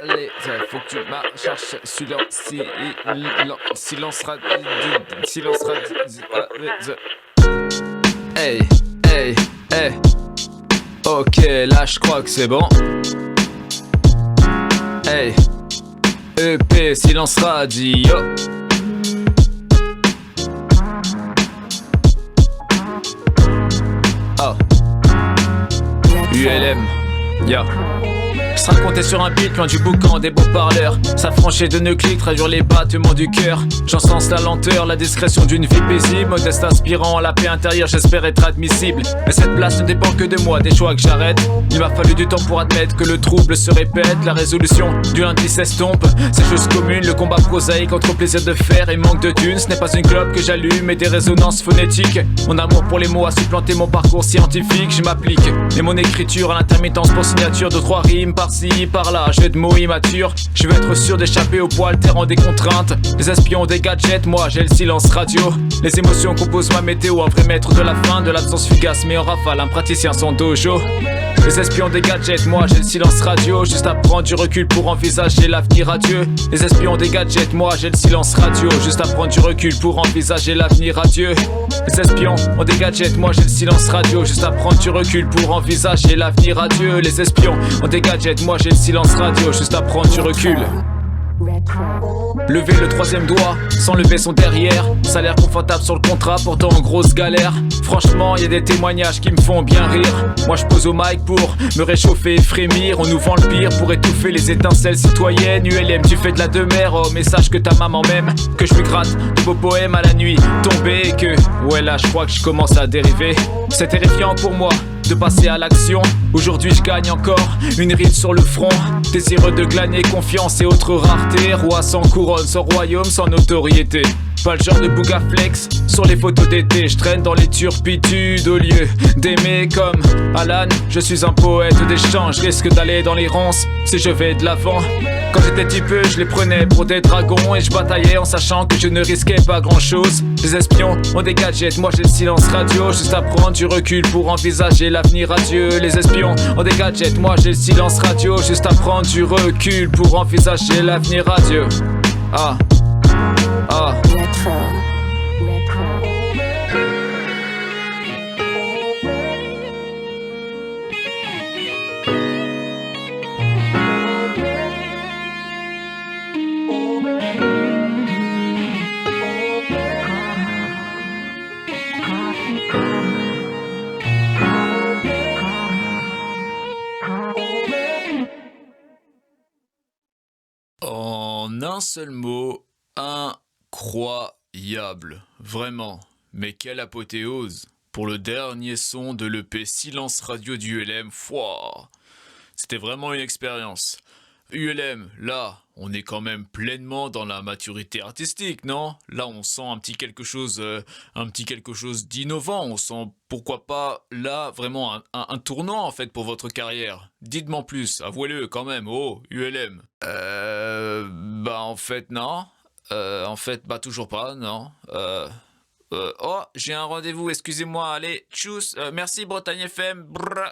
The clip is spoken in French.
allez, faut que tu cherches silence hey, hey, hey. Ok, là je crois que c'est bon. Hey, EP, silence radio. Oh, ULM, yo. Je racontais sur un beat, loin du boucan des beaux parleurs. S'affranchir de nos clics, traduire les battements du cœur. J'encense la lenteur, la discrétion d'une vie paisible. Modeste aspirant à la paix intérieure, j'espère être admissible. Mais cette place ne dépend que de moi, des choix que j'arrête. Il m'a fallu du temps pour admettre que le trouble se répète. La résolution du lundi s'estompe. C'est chose commune, le combat prosaïque entre plaisir de faire et manque de thunes. Ce n'est pas une clope que j'allume, mais des résonances phonétiques. Mon amour pour les mots a supplanté mon parcours scientifique. Je m'applique, et mon écriture à l'intermittence pour signature de 3 rimes par-ci, par-là, jeu de mots immature. Je veux être sûr d'échapper au poids altérant des contraintes. Les espions des gadgets, moi j'ai le silence radio. Les émotions composent ma météo, un vrai maître de la fin, de l'absence fugace mais en rafale, un praticien sans dojo. Les espions des gadgets, moi j'ai le silence radio. Juste à prendre du recul pour envisager l'avenir radieux. Les espions des gadgets, moi j'ai le silence radio. Juste à prendre du recul pour envisager l'avenir radieux. Les espions ont des gadgets, moi j'ai le silence radio. Juste à prendre du recul pour envisager l'avenir radieux. Les espions ont des gadgets, moi j'ai le silence radio. Juste à prendre du recul. Lever le 3e doigt, sans lever son derrière. Salaire confortable sur le contrat, pourtant en grosse galère. Franchement, y a des témoignages qui me font bien rire. Moi je pose au mic pour me réchauffer et frémir. On nous vend le pire pour étouffer les étincelles citoyennes. ULM, tu fais de la demeure, oh mais sache que ta maman m'aime. Que je lui gratte de beaux poèmes à la nuit tombée. Et que, ouais là je crois que je commence à dériver. C'est terrifiant pour moi de passer à l'action. Aujourd'hui je gagne encore une ride sur le front. Désireux de glaner confiance et autres raretés. Roi sans couronne, sans royaume, sans notoriété. Pas le genre de bougaflex sur les photos d'été. Je traîne dans les turpitudes au lieu d'aimer comme Alan. Je suis un poète d'échange, je risque d'aller dans les ronces si je vais de l'avant. Quand j'étais petit peu, je les prenais pour des dragons. Et je bataillais en sachant que je ne risquais pas grand chose. Les espions ont des gadgets, moi j'ai le silence radio. Juste à prendre du recul pour envisager l'avenir radieux. Les espions ont des gadgets, moi j'ai le silence radio. Juste à prendre du recul pour envisager l'avenir radieux. Ah, ah. En un seul mot, incroyable, vraiment. Mais quelle apothéose pour le dernier son de l'EP Silence Radio du ULM. Fouah, c'était vraiment une expérience. ULM, là, on est quand même pleinement dans la maturité artistique, non? Là, on sent un petit quelque chose d'innovant. On sent, pourquoi pas, là, vraiment un tournant, en fait, pour votre carrière. Dites-moi plus, avouez-le quand même. Oh, ULM. En fait, non. Toujours pas, non. Oh, j'ai un rendez-vous, excusez-moi, allez, tchuss. Merci, Bretagne FM. Brrr.